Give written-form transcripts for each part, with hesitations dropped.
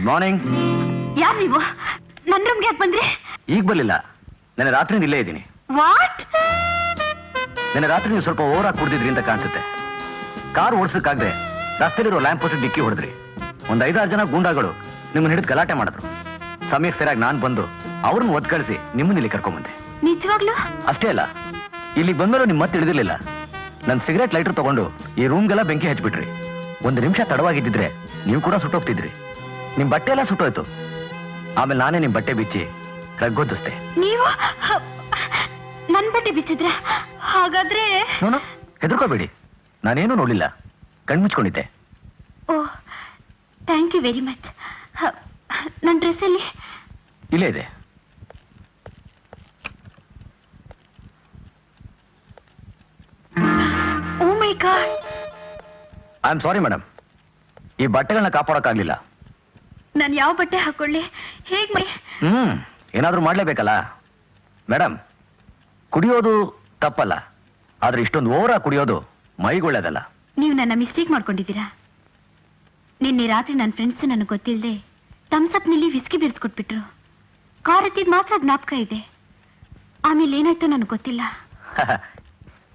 Morning. ಯಾರು ನೀವು? ನನ್ನ ರೂಮ್ಗೆ ಯಾಕೆ ಬಂದ್ರಿ? ಈಗ ಬರಲಿಲ್ಲ, ನೆನ್ನೆ ರಾತ್ರಿ ಇಲ್ಲೇ ಇದ್ದೀನಿ. ವಾಟ್? ನೆನ್ನೆ ರಾತ್ರಿ ನೀವು ಸ್ವಲ್ಪ ಓವರ್ ಆಗಿ ಕುಡ್ದಿದ್ರಿ ಅಂತ ಕಾಣಿಸುತ್ತೆ. ಕಾರ್ ಓಡಿಸಕ್ಕಾಗದೆ ರಸ್ತೆಲಿರೋ ಲ್ಯಾಂಪ್ ಪೋಸ್ಟ್ ಡಿಕ್ಕಿ ಹೊಡೆದ್ರಿ. ಒಂದು 5-6 ಜನ ಗೂಂಡಾಗಳು ನಿಮ್ಮನ್ನ ಹಿಡಿದು ಗಲಾಟೆ ಮಾಡಿದ್ರು. ಸಮಯಕ್ಕೆ ಸರಿಯಾಗಿ ನಾನು ಬಂದು ಅವ್ರನ್ನ ಒದ್ ಕಳಿಸಿ ನಿಮ್ಮನ್ನ ಇಲ್ಲಿ ಕರ್ಕೊಂಬಂದೆ. ನಿಜವಾಗ್ಲೂ? ಅಷ್ಟೇ ಅಲ್ಲ, ಇಲ್ಲಿಗೆ ಬಂದರೂ ನಿಮ್ಮ ಮತ್ತೆ ತಿಳಿದಿರ್ಲಿಲ್ಲ. ನನ್ನ ಸಿಗರೇಟ್ ಲೈಟರ್ ತಗೊಂಡು ಈ ರೂಮ್ಗೆಲ್ಲ ಬೆಂಕಿ ಹಚ್ಬಿಟ್ರಿ. 1 ನಿಮಿಷ ತಡವಾಗಿದ್ದಿದ್ರೆ ನೀವು ಕೂಡ ಸುಟ್ಟೋಗ್ತಿದ್ರಿ. ನಿಮ್ ಬಟ್ಟೆ ಎಲ್ಲ ಸುಟ್ಟೋಯ್ತು. ಆಮೇಲೆ ನಾನೇ ನಿಮ್ ಬಟ್ಟೆ ಬಿಚ್ಚಿ ರಗ್ಗೊದಿಸ್ದೆ. ನೀವು ನನ್ ಬಟ್ಟೆ ಬಿಚ್ಚಿದ್ರ? ಹಾಗಾದ್ರೆ ನೋನು ಹೆದರ್ಕೋಬೇಡಿ, ನಾನೇನು ನೋಡ್ಲಿಲ್ಲ, ಕಣ್ಮುಚ್ಕೊಂಡಿದ್ದೆ. Oh, thank you very much. ನನ್ನ ಡ್ರೆಸ್ಸಲ್ಲಿ ಇಲ್ಲೇ ಇದೆ. Oh my god. I am sorry madam, ಈ ಬಟ್ಟೆಗಳನ್ನ ಕಾಪಾಡೋಕ್ಕಾಗ್ಲಿಲ್ಲ. ನಾನು ಯಾವ ಬಟ್ಟೆ ಹಾಕೊಳ್ಳಿ? ಹೇಗ್ ಏನಾದ್ರೂ ಮಾಡ್ಲೇಬೇಕಲ್ಲ ಮೇಡಮ್. ಕುಡಿಯೋದು ತಪ್ಪಲ್ಲ, ಆದ್ರೆ ಇಷ್ಟೊಂದು ಓವರಾಗಿ ಕುಡಿಯೋದು ಮೈಗೊಳ್ಳೇದಲ್ಲ. ನೀವು ನನ್ನ ಮಿಸ್ಟೇಕ್ ಮಾಡ್ಕೊಂಡಿದ್ದೀರಾ. ನಿನ್ನೆ ರಾತ್ರಿ ನನ್ನ ಫ್ರೆಂಡ್ಸ್ ನನಗೆ ಗೊತ್ತಿಲ್ಲದೆ ತಮ್ಸಪ್ನಲ್ಲಿ ವಿಸ್ಕಿ ಬೆರೆಸ್ಕೊಟ್ಬಿಟ್ರು. ಕಾರ್ ಹತ್ತಿದ್ ಮಾತ್ರ ಜ್ಞಾಪಕ ಇದೆ. ಆಮೇಲೆ ಏನಾಯ್ತು ನನಗೆ ಗೊತ್ತಿಲ್ಲ.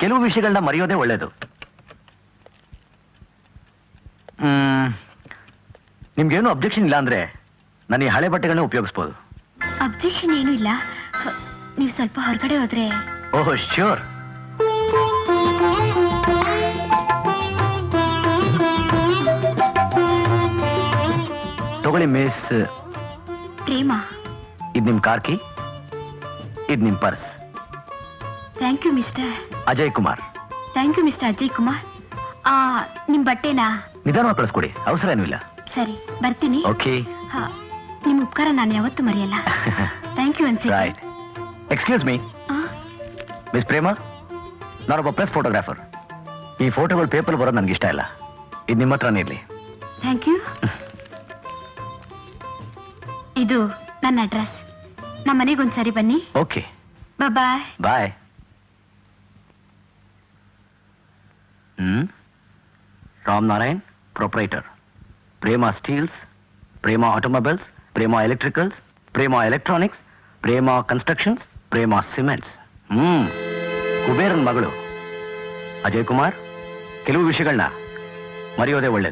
ಕೆಲವು ವಿಷಯಗಳನ್ನ ಮರೆಯೋದೇ ಒಳ್ಳೇದು. ನಿಮ್ಗೇನು ಅಬ್ಜೆಕ್ಷನ್ ಇಲ್ಲ ಅಂದ್ರೆ ನಾನು ಈ ಹಳೆ ಬಟ್ಟೆಗಳನ್ನ ಉಪಯೋಗಿಸ್ಬೋದು. ಅಬ್ಜೆಕ್ಷನ್ ಏನೂ ಇಲ್ಲ. ನೀವು ಸ್ವಲ್ಪ ಹೊರಗಡೆ ಹೋದ್ರೆ. Oh sure. ತಗೊಳ್ಳಿ ಮಿಸ್ ಪ್ರೇಮ. ಇದು ನಿಮ್ ಕಾರ್ ಕೀ, ಇದು ನಿಮ್ purse. Thank you mister Ajay Kumar. Thank you mister Ajay Kumar. ನಿಮ್ ಬಟ್ಟೆನಾ ನಿಧಾನವಾಗಿ ಕಳಿಸ್ಕೊಡಿ, ಅವಸರ ಏನೂ ಇಲ್ಲ. ಸರಿ, ಬರ್ತೀನಿ. ಓಕೆ. ನಿಮ್ ಉಪಕಾರ ನಾನು ಯಾವತ್ತೂ ಮರೆಯಲ್ಲ. ಥ್ಯಾಂಕ್ ಯು ಅನ್ಸಿ. ರೈಟ್. ಎಕ್ಸ್ಕ್ಯೂಸ್ ಮೀ ಮಿಸ್ ಪ್ರೇಮ, ನಾನೊಬ್ಬ ಪ್ರೆಸ್ ಫೋಟೋಗ್ರಾಫರ್. ಈ ಫೋಟೋಗಳು ಪೇಪರ್ ಬರೋದು ನನಗೆ ಇಷ್ಟ ಇಲ್ಲ. ಇದು ನಿಮ್ಮ ಹತ್ರನೇ ಇರಲಿ. Thank you. ಇದು ನನ್ನ ಅಡ್ರೆಸ್. ನಮ್ಮ ಮನೆಗೊಂದ್ಸರಿ ಬನ್ನಿ. Okay, bye. Bye. Ram Narayan, proprietor, Prema steels, Prema automobiles, Prema electricals, Prema electronics, Prema constructions, Prema cements. ಕುಬೇರನ್ ಮಗಳು. ಅಜಯ್ ಕುಮಾರ್, ಕೆಲವು ವಿಷಯಗಳನ್ನ ಮರೆಯೋದೇ ಒಳ್ಳೇದು.